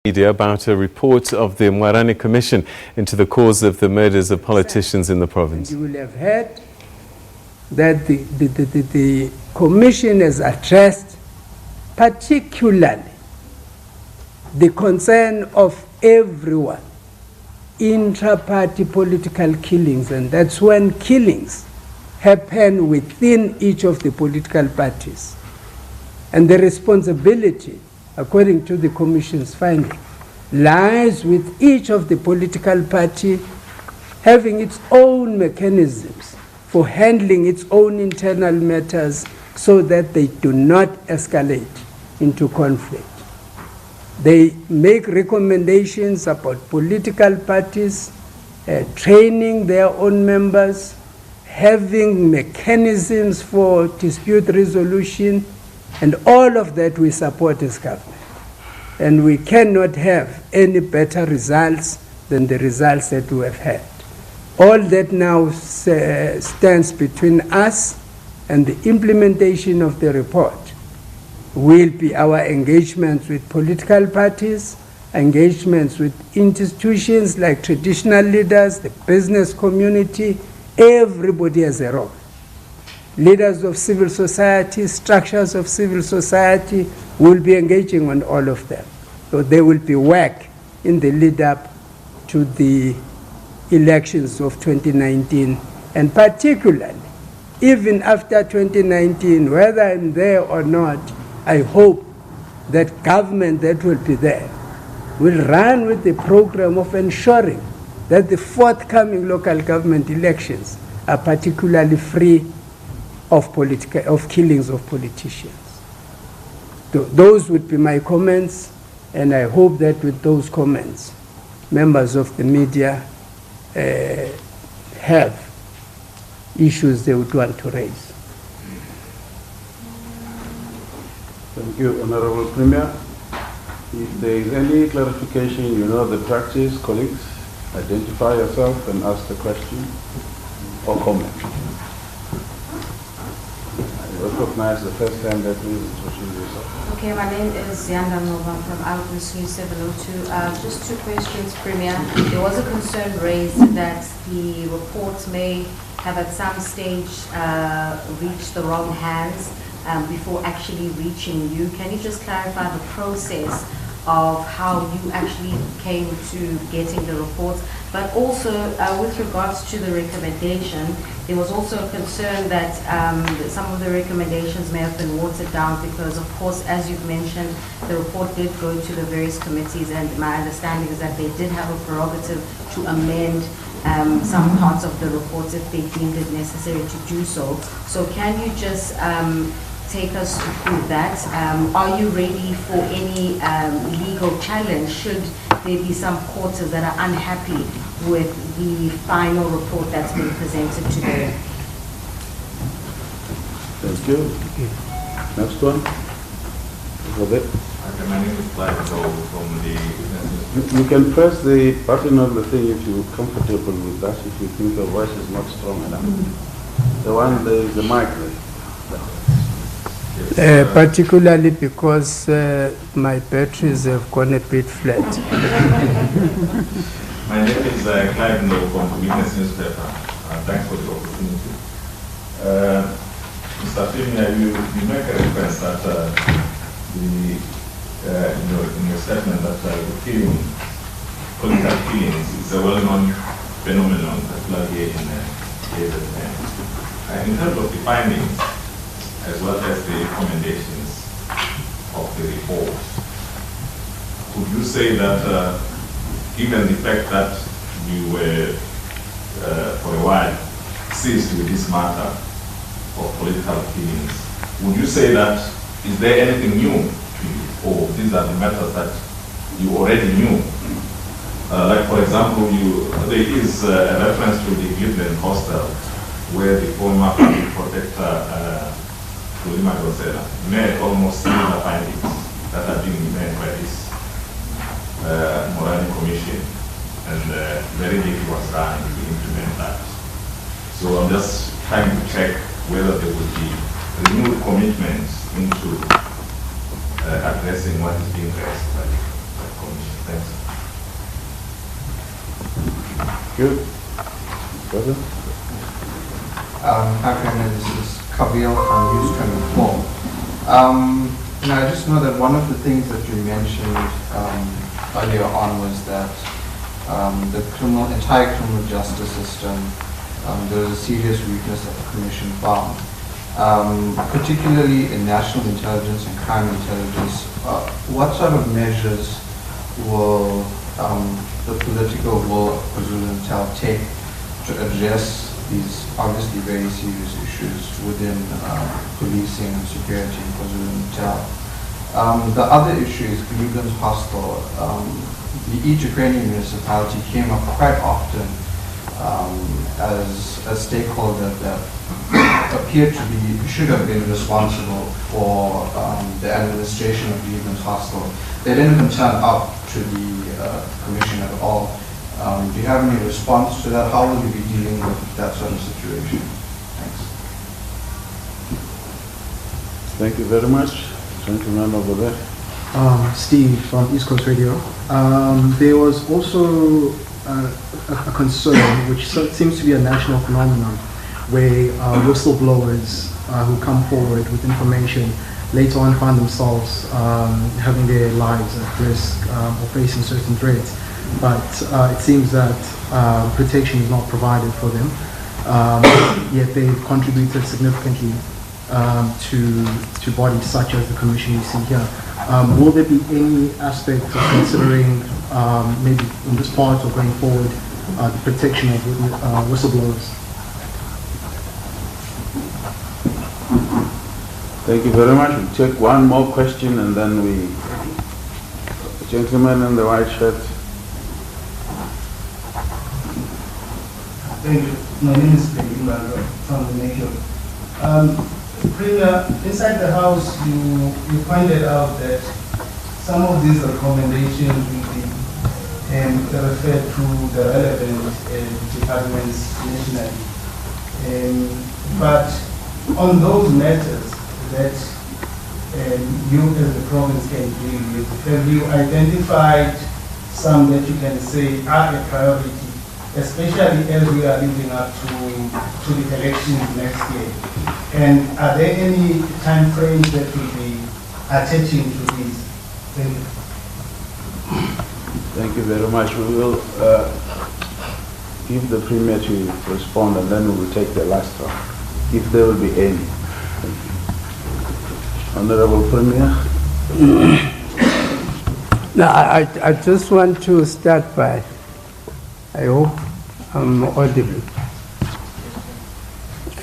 Media about a report of the Moerane Commission into the cause of the murders of politicians in the province. You will have heard that the Commission has addressed particularly the concern of everyone, intra-party political killings, and that's when killings happen within each of the political parties. And the responsibility, according to the Commission's finding, lies with each of the political party having its own mechanisms for handling its own internal matters so that they do not escalate into conflict. They make recommendations about political parties, training their own members, having mechanisms for dispute resolution, and all of that we support as government. And we cannot have any better results than the results that we have had. All that now stands between us and the implementation of the report will be our engagements with political parties, engagements with institutions like traditional leaders, the business community. Everybody has a role. Leaders of civil society, structures of civil society will be engaging on all of them. So there will be work in the lead up to the elections of 2019, and particularly even after 2019, whether I'm there or not, I hope that government that will be there will run with the program of ensuring that the forthcoming local government elections are particularly free of killings of politicians. Those would be my comments, and I hope that with those comments, members of the media have issues they would want to raise. Thank you, Honorable Premier. If there is any clarification, you know the practice, colleagues, identify yourself and ask the question or comment. I recognize the first time that we introduce yourself. Okay, my name is Yanda Nova from Outreach News 702. Just two questions, Premier. There was a concern raised that the report may have at some stage reached the wrong hands before actually reaching you. Can you just clarify the process of how you actually came to getting the reports? But also, with regards to the recommendation, there was also a concern that some of the recommendations may have been watered down because, of course, as you've mentioned, the report did go to the various committees, and my understanding is that they did have a prerogative to amend some parts of the report if they deemed it necessary to do so. So can you just take us through that? Are you ready for any legal challenge should there be some quarters that are unhappy with the final report that's been presented today? Thank you. Next one. Okay, my name is Clive from the Business. You can press the button on the thing if you're comfortable with that, if you think your voice is not strong enough. The one, there is the mic there. Yes, particularly because my batteries have gone a bit flat. my name is Clive from the Witness newspaper. Thanks for the opportunity. Mr. Premier, you make a reference that in your statement that the political killings is a well-known phenomenon, particularly in KZN. In terms of the findings, as well as the recommendations of the report, would you say that given the fact that you were for a while seized with this matter of political killings, would you say that is there anything new to you, or these are the matters that you already knew? Like for example, there is a reference to the Cleveland hostel where the former public protector made almost similar findings that are being made by this Moerane Commission, and very little was done to implement that. So I'm just trying to check whether there would be renewed commitments into addressing what is being raised by the Commission. Good. Brother? Hi, Premier. This is Kabil from News 24. I just know that one of the things that you mentioned earlier on was that the entire criminal justice system, there was a serious weakness that the Commission found. Particularly in national intelligence and crime intelligence, what sort of measures will the political will of KwaZulu-Natal take to address these obviously very serious issues within policing and security in KwaZulu-Natal? The other issue is Willies Hostel. Each Ukrainian municipality came up quite often as a stakeholder that appeared to be, should have been responsible for the administration of Willies Hostel. They didn't even turn up to the Commission at all. Do you have any response to that? How will you be dealing with that sort of situation? Thanks. Thank you very much. Gentleman over there. Steve from East Coast Radio. There was also a concern, which seems to be a national phenomenon, where whistleblowers who come forward with information later on find themselves having their lives at risk or facing certain threats. But it seems that protection is not provided for them, yet they've contributed significantly to bodies such as the Commission you see here. Will there be any aspect of considering, maybe in this part or going forward, the protection of whistleblowers? Thank you very much. We'll take one more question and then we... Gentleman in the white shirt. Thank you. My name is Willies from the Nation. Premier, inside the House, you pointed out that some of these recommendations will be referred to the relevant departments nationally. But on those matters that you as the province can deal with, have you identified some that you can say are a priority, especially as we are leading up to the elections next year? And are there any time frames that will be attaching to these? Thank you. Thank you very much. We will give the Premier to respond and then we will take the last one, if there will be any. Thank you. Honorable Premier. Now, I just want to start by, I hope I'm audible.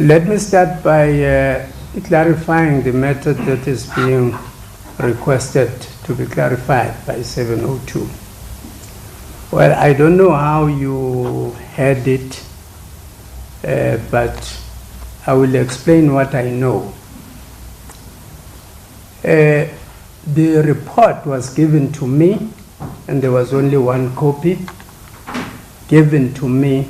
Let me start by clarifying the method that is being requested to be clarified by 702. Well, I don't know how you had it, but I will explain what I know. The report was given to me, and there was only one copy given to me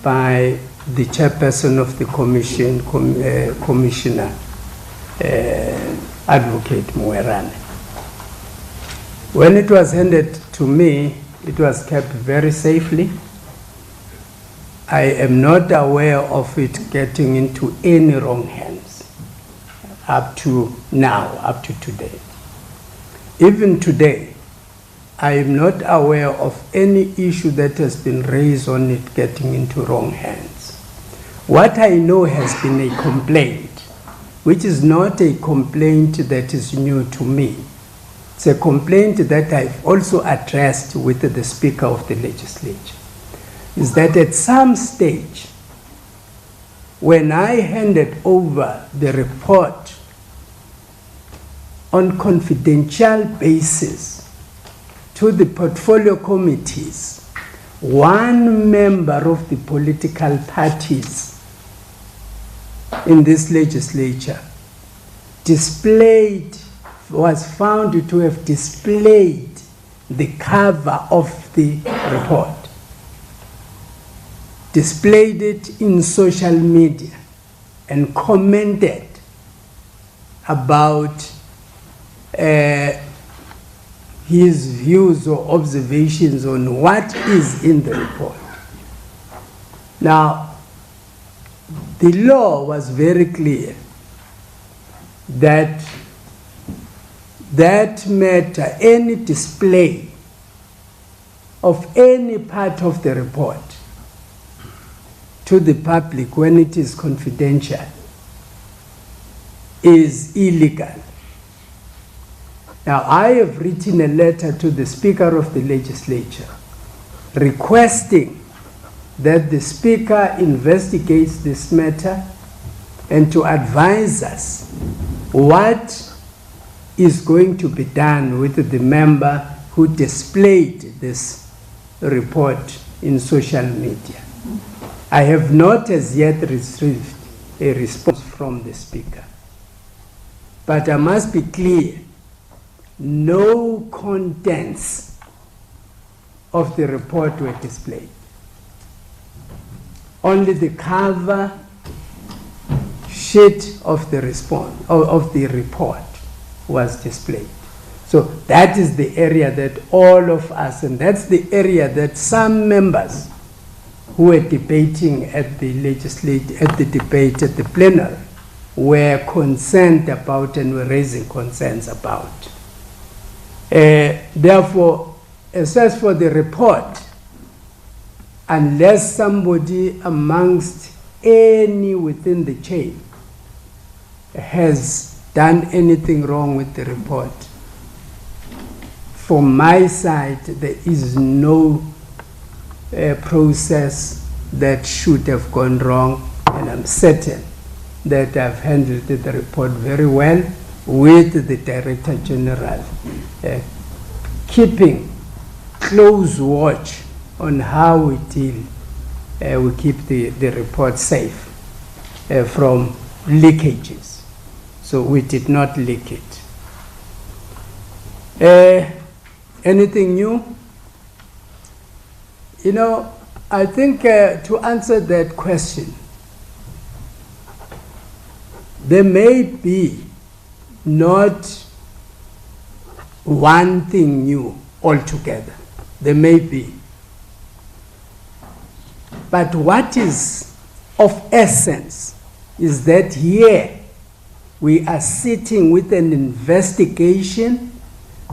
by the chairperson of the commission, Commissioner Advocate Moerane. When it was handed to me, it was kept very safely. I am not aware of it getting into any wrong hands up to now, up to today. Even today, I am not aware of any issue that has been raised on it getting into wrong hands. What I know has been a complaint, which is not a complaint that is new to me. It's a complaint that I've also addressed with the Speaker of the Legislature, is that at some stage, when I handed over the report on confidential basis to the portfolio committees, one member of the political parties in this legislature was found to have displayed the cover of the report, displayed it in social media, and commented about his views or observations on what is in the report. Now, the law was very clear that that matter, any display of any part of the report to the public when it is confidential is illegal. Now, I have written a letter to the Speaker of the Legislature requesting that the Speaker investigates this matter and to advise us what is going to be done with the member who displayed this report in social media. I have not as yet received a response from the Speaker. But I must be clear, no contents of the report were displayed. Only the cover sheet of the report was displayed. So that is the area that all of us, and that's the area that some members who were debating at the debate at the plenary were concerned about and were raising concerns about. Therefore, as for the report, unless somebody amongst any within the chain has done anything wrong with the report, from my side, there is no process that should have gone wrong, and I'm certain that I've handled the report very well with the Director General, keeping close watch on how we keep the report safe from leakages. So we did not leak it. Anything new? You know, I think to answer that question, there may be not one thing new altogether. There may be. But what is of essence is that here we are sitting with an investigation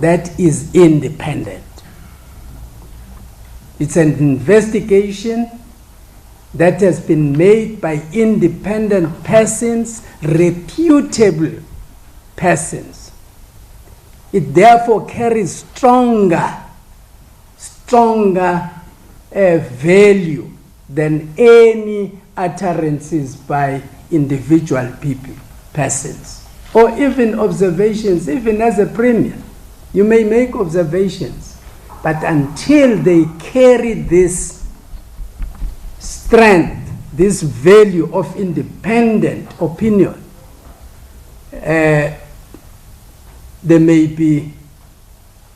that is independent. It's an investigation that has been made by independent persons, reputable persons. It therefore carries stronger value than any utterances by individual people, persons, or even observations. Even as a premier, you may make observations, but until they carry this strength, this value of independent opinion, there may be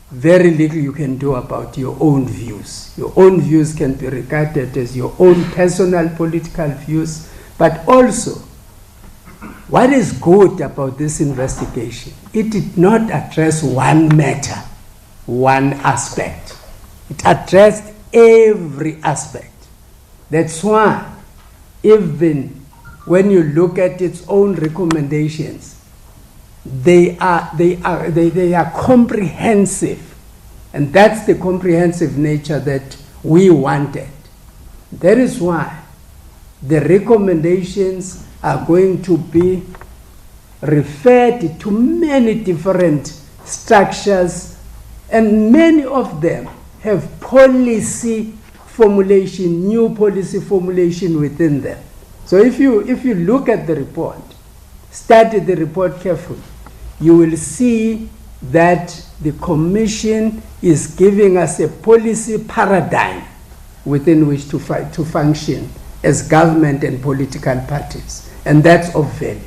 very little you can do about your own views. Your own views can be regarded as your own personal political views, but also, what is good about this investigation? It did not address one matter, one aspect. It addressed every aspect. That's why, even when you look at its own recommendations, they are comprehensive, and that's the comprehensive nature that we wanted. That is why the recommendations are going to be referred to many different structures, and many of them have policy formulation, new policy formulation within them. So if you look at the report, study the report carefully, you will see that the Commission is giving us a policy paradigm within which to function as government and political parties, and that's of value.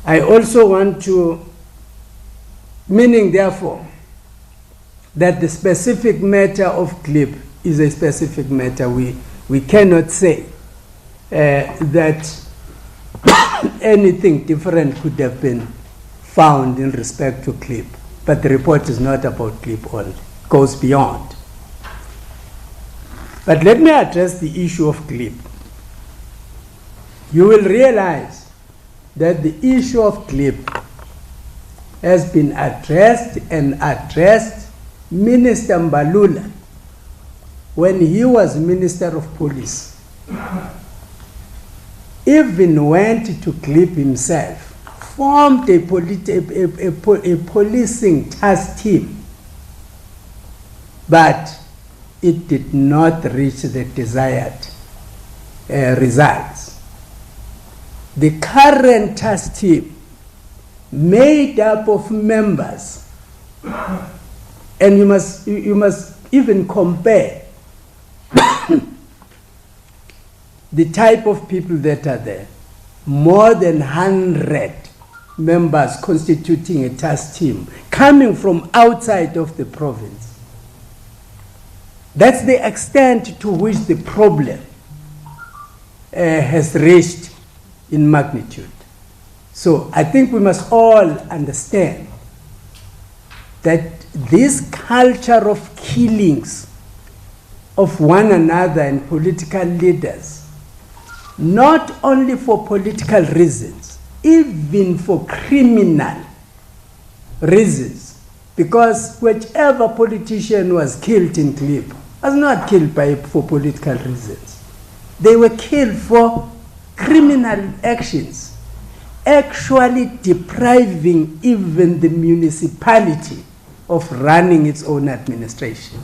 I also want to, meaning therefore, that the specific matter of CLIP is a specific matter. We cannot say that anything different could have been found in respect to CLIP, but the report is not about CLIP only, it goes beyond. But let me address the issue of clip. You will realize that the issue of clip has been addressed Minister Mbalula when he was Minister of Police. Even went to clip himself, formed a policing task team, but it did not reach the desired results. The current task team, made up of members, and you must even compare the type of people that are there. More than 100 members constituting a task team coming from outside of the province. That's the extent to which the problem has reached in magnitude. So I think we must all understand that this culture of killings of one another and political leaders, not only for political reasons, even for criminal reasons, because whichever politician was killed in Clip was not killed for political reasons. They were killed for criminal actions, actually depriving even the municipality of running its own administration.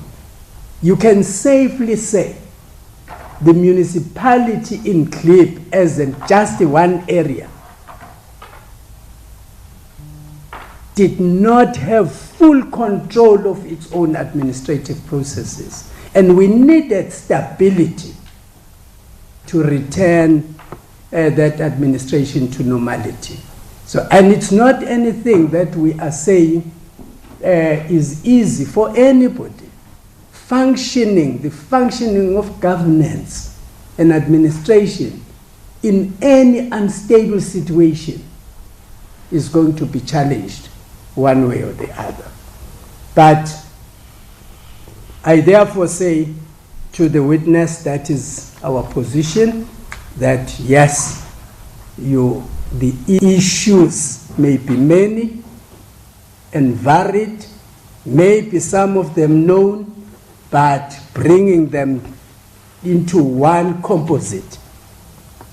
You can safely say the municipality in Clip, as in just one area, did not have full control of its own administrative processes. And we needed stability to return that administration to normality. So, and it's not anything that we are saying is easy for anybody. The functioning of governance and administration in any unstable situation is going to be challenged one way or the other. But I therefore say to the witness, that is our position, that yes, the issues may be many and varied, maybe some of them known, but bringing them into one composite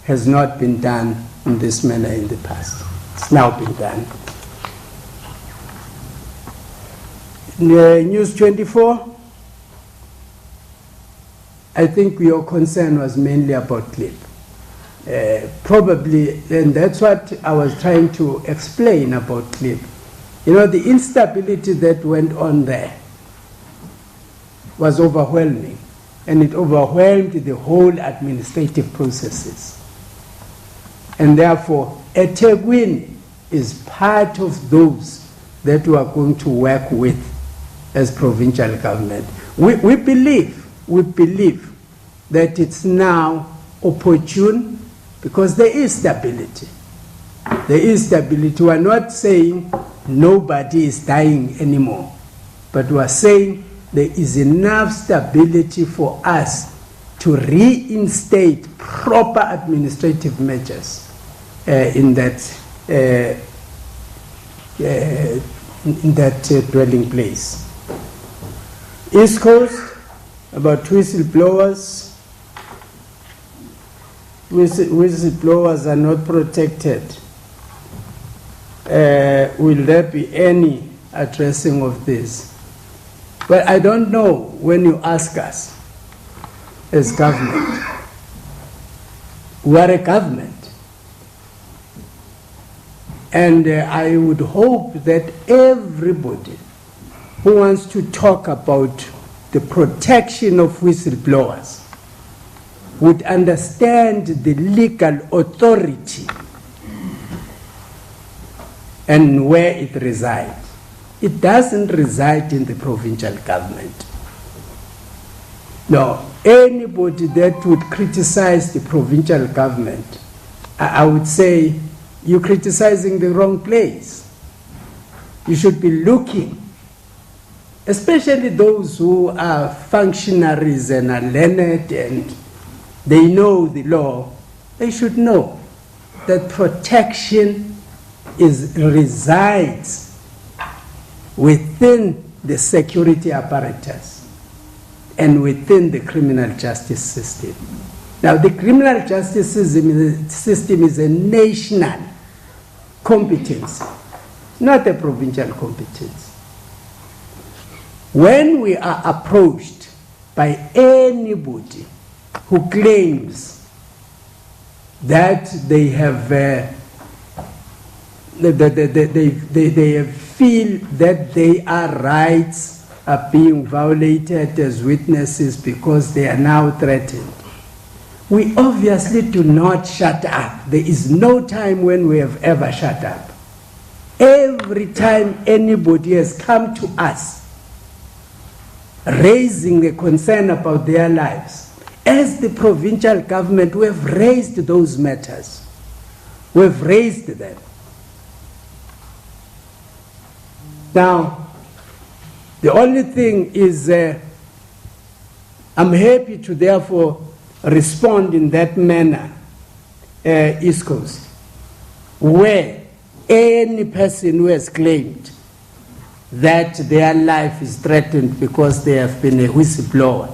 has not been done in this manner in the past. It's now been done. News 24, I think your concern was mainly about Clip. Probably, and that's what I was trying to explain about Clip. You know, the instability that went on there was overwhelming, and it overwhelmed the whole administrative processes. And therefore, eThekwini is part of those that we are going to work with as provincial government. We believe that it's now opportune because there is stability. There is stability. We are not saying nobody is dying anymore, but we are saying there is enough stability for us to reinstate proper administrative measures in that dwelling place. East Coast, about whistleblowers. Whistleblowers are not protected. Will there be any addressing of this? But I don't know when you ask us as government. We are a government. And I would hope that everybody who wants to talk about the protection of whistleblowers would understand the legal authority and where it resides. It doesn't reside in the provincial government. No, anybody that would criticize the provincial government, I would say you're criticizing the wrong place. You should be looking especially those who are functionaries and are learned and they know the law, they should know that protection resides within the security apparatus and within the criminal justice system. Now, the criminal justice system is a national competence, not a provincial competence. When we are approached by anybody who claims that they have, they feel that their rights are being violated as witnesses because they are now threatened, we obviously do not shut up. There is no time when we have ever shut up. Every time anybody has come to us raising a concern about their lives, as the provincial government, we have raised those matters. We have raised them. Now, the only thing is, I'm happy to therefore respond in that manner, East Coast, where any person who has claimed that their life is threatened because they have been a whistleblower,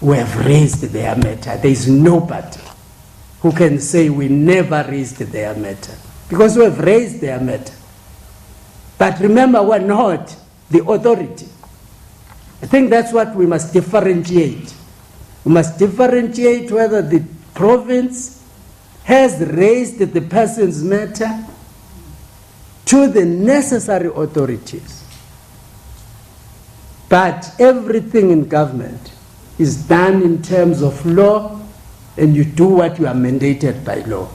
we have raised their matter. There is nobody who can say we never raised their matter, because we have raised their matter. But remember, we're not the authority. I think that's what we must differentiate. We must differentiate whether the province has raised the person's matter to the necessary authorities. But everything in government is done in terms of law, and you do what you are mandated by law.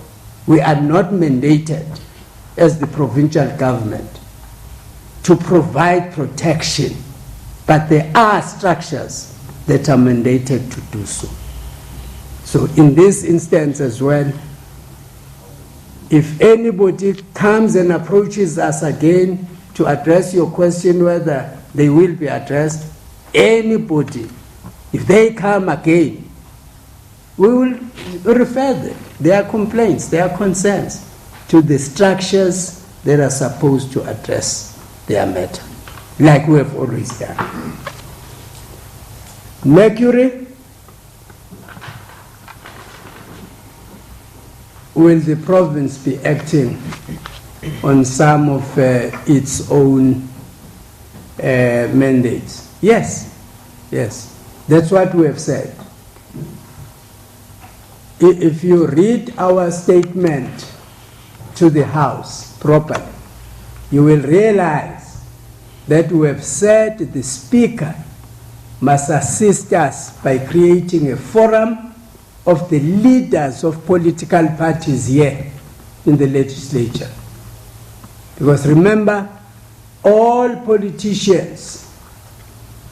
We are not mandated as the provincial government to provide protection, but there are structures that are mandated to do so. So in this instance as well, if anybody comes and approaches us again to address your question whether they will be addressed, anybody, if they come again, we will refer them, their complaints, their concerns, to the structures that are supposed to address their matter, like we have always done. Mercury, will the province be acting on some of its own mandates? Yes, yes. That's what we have said. If you read our statement to the House properly, you will realize that we have said the Speaker must assist us by creating a forum of the leaders of political parties here in the legislature. Because remember, all politicians,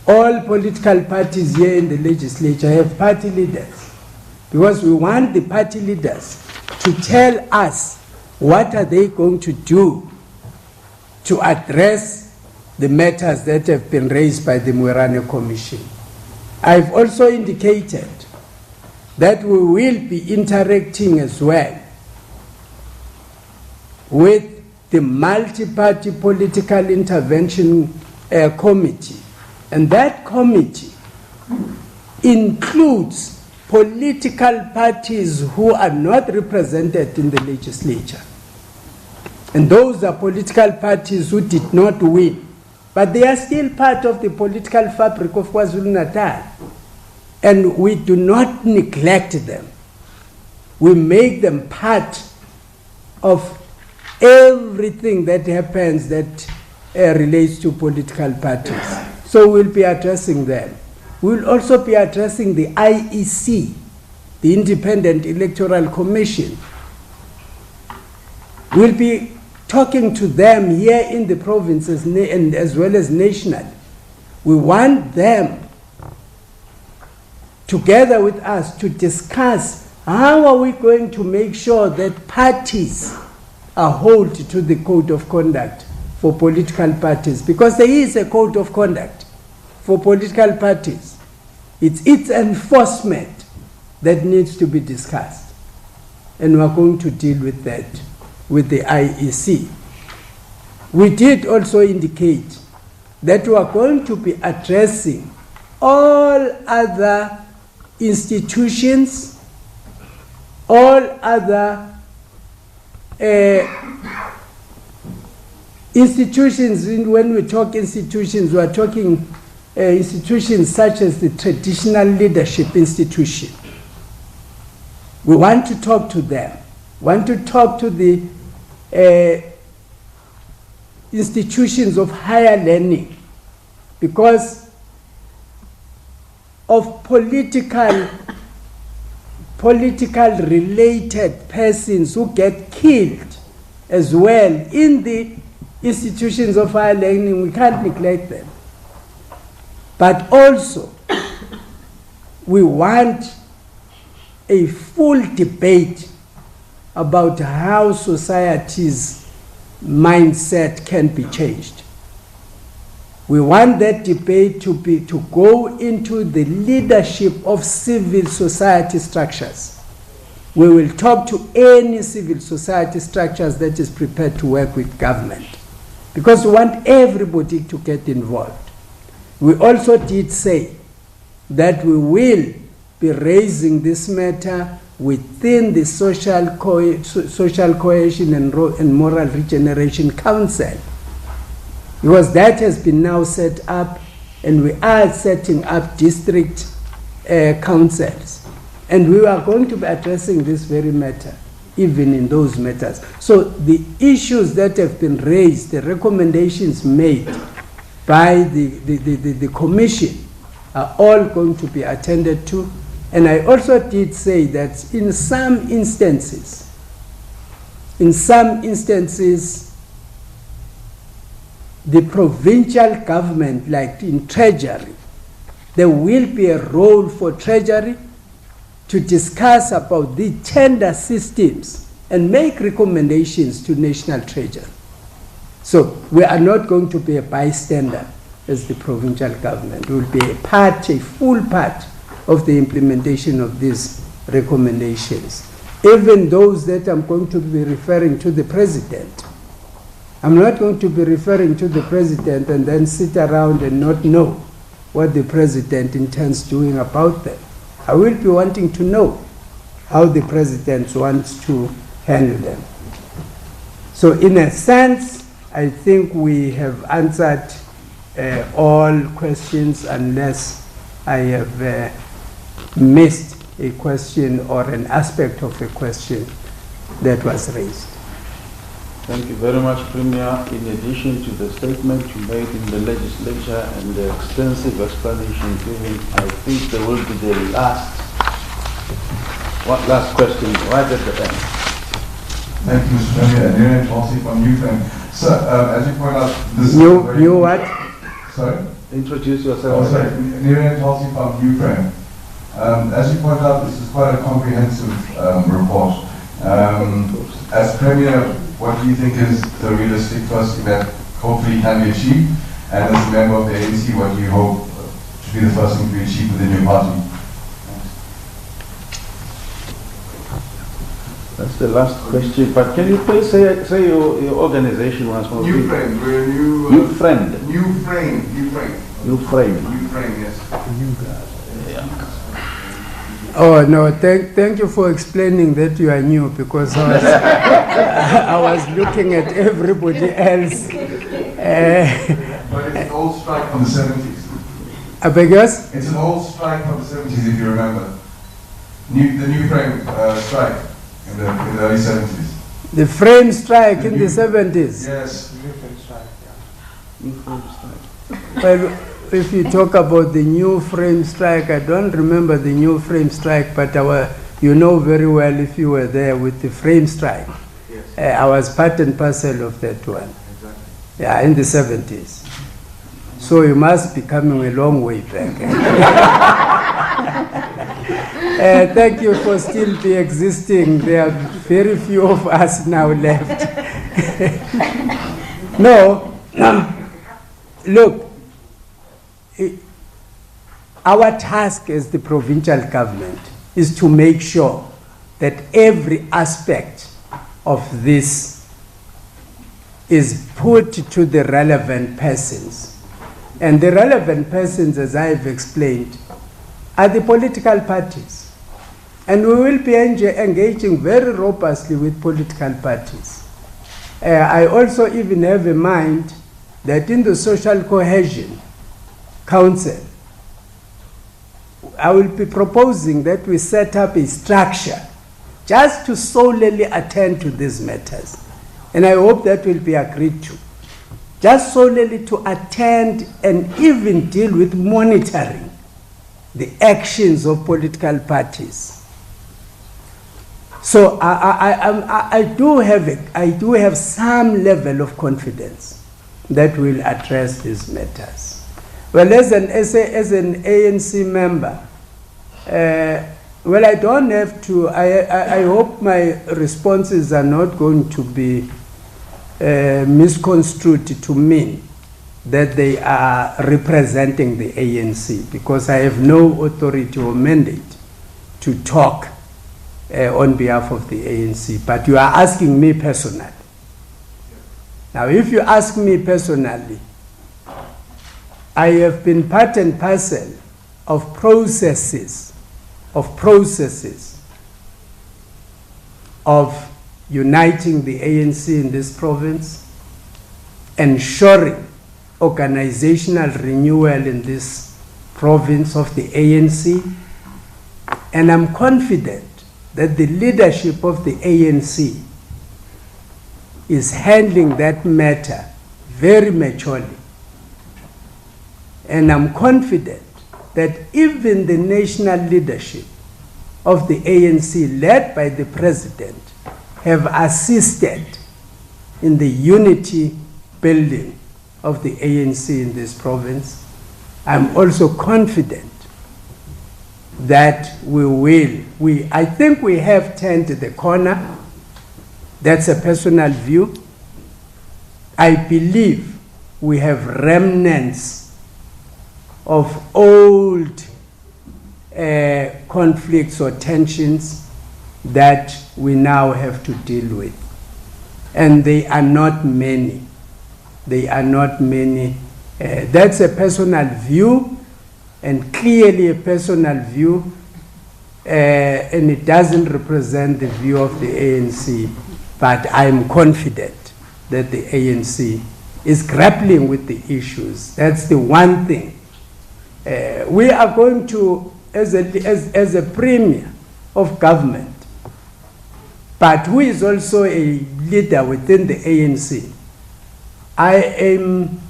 all political parties here in the legislature have party leaders. Because we want the party leaders to tell us what are they going to do to address the matters that have been raised by the Moerane Commission. I've also indicated that we will be interacting as well with the multi-party political intervention committee. And that committee includes political parties who are not represented in the legislature. And those are political parties who did not win, but they are still part of the political fabric of KwaZulu-Natal. And we do not neglect them. We make them part of everything that happens that relates to political parties. So we'll be addressing them. We'll also be addressing the IEC, the Independent Electoral Commission. We'll be talking to them here in the provinces and as well as nationally. We want them together with us to discuss how are we going to make sure that parties are held to the code of conduct for political parties, because there is a code of conduct. for political parties. It's its enforcement that needs to be discussed. And we're going to deal with that with the IEC. We did also indicate that we are going to be addressing all other institutions, all other institutions. When we talk institutions, we are talking institutions such as the traditional leadership institution. We want to talk to them, want to talk to the institutions of higher learning, because of political related persons who get killed as well in the institutions of higher learning. We can't neglect them. But also, we want a full debate about how society's mindset can be changed. We want that debate to go into the leadership of civil society structures. We will talk to any civil society structures that is prepared to work with government, because we want everybody to get involved. We also did say that we will be raising this matter within the Social Cohesion and Moral Regeneration Council, because that has been now set up, and we are setting up district councils. And we are going to be addressing this very matter, even in those matters. So the issues that have been raised, the recommendations made by the commission are all going to be attended to. And I also did say that in some instances, the provincial government, like in Treasury, there will be a role for Treasury to discuss about the tender systems and make recommendations to National Treasury. So we are not going to be a bystander as the provincial government. We will be a full part of the implementation of these recommendations. Even those that I'm going to be referring to the president. I'm not going to be referring to the president and then sit around and not know what the president intends doing about them. I will be wanting to know how the president wants to handle them. So in a sense, I think we have answered all questions, unless I have missed a question or an aspect of a question that was raised. Thank you very much, Premier. In addition to the statement you made in the legislature and the extensive explanation given, I think there will be the last question right at the end. Thank you, Mr. Premier. Moerane Commission from Ukraine. Sir, as you point out, this You what? Sorry? Introduce yourself. Oh, sorry. Moerane Commission from Ukraine. As you point out, this is quite a comprehensive report. As Premier, what do you think is the realistic first thing that hopefully can be achieved? And as a member of the ANC, what do you hope to be the first thing to be achieved within your party? That's the last question. But can you please say your organization once more? New Frame. We're a new... New Friend. New Frame. New Frame. New Frame. New Frame, yes. Oh no, thank you for explaining that you are new, because I was looking at everybody else. But it's an old strike from the 70s. I beg yours? It's an old strike from the 70s, if you remember. The New Frame strike in the early 70s. The frame strike in the 70s? Yes. New frame strike, yeah. New Frame strike. Well, if you talk about the new frame strike, I don't remember the new frame strike, but you know very well if you were there with the frame strike. Yes. I was part and parcel of that one. Exactly. Yeah, in the 70s. So you must be coming a long way back. Thank you for still be existing. There are very few of us now left. No, look, our task as the provincial government is to make sure that every aspect of this is put to the relevant persons. And the relevant persons, as I have explained, are the political parties. And we will be engaging very robustly with political parties. I also even have in mind that in the Social Cohesion Council, I will be proposing that we set up a structure just to solely attend to these matters. And I hope that will be agreed to. Just solely to attend and even deal with monitoring the actions of political parties. So I do have some level of confidence that we'll address these matters. Well, as an ANC member, well, I don't have to, I hope my responses are not going to be misconstrued to mean that they are representing the ANC, because I have no authority or mandate to talk on behalf of the ANC. But you are asking me personally. Now, if you ask me personally, I have been part and parcel of processes of uniting the ANC in this province, ensuring organizational renewal in this province of the ANC, and I'm confident that the leadership of the ANC is handling that matter very maturely. And I'm confident that even the national leadership of the ANC, led by the president, have assisted in the unity building of the ANC in this province. I'm also confident that I think we have turned the corner. That's a personal view. I believe we have remnants of old conflicts or tensions that we now have to deal with. And they are not many. They are not many. That's a personal view, and clearly a personal view, and it doesn't represent the view of the ANC, but I'm confident that the ANC is grappling with the issues. That's the one thing. We are going to, as a premier of government, but who is also a leader within the ANC, I'm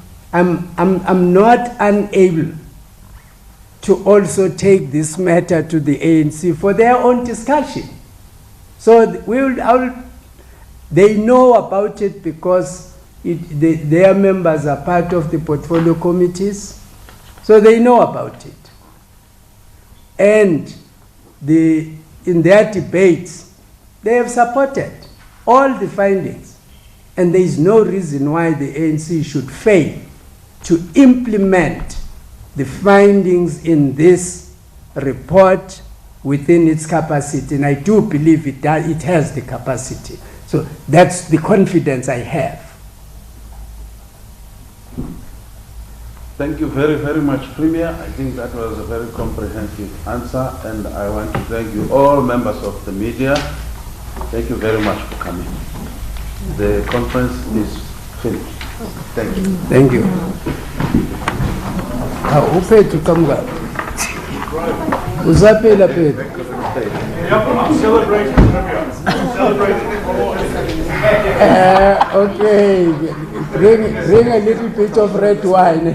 not unable to also take this matter to the ANC for their own discussion. So they know about it because their members are part of the portfolio committees, so they know about it. And in their debates, they have supported all the findings. And there is no reason why the ANC should fail to implement the findings in this report within its capacity. And I do believe it has the capacity. So that's the confidence I have. Thank you very, very much, Premier. I think that was a very comprehensive answer, and I want to thank you all members of the media. Thank you very much for coming. The conference is finished. Thank you. Thank you. Upe to come back. Uzape la pe. Celebrate, Premier. Celebrate. Okay, bring a little bit of red wine.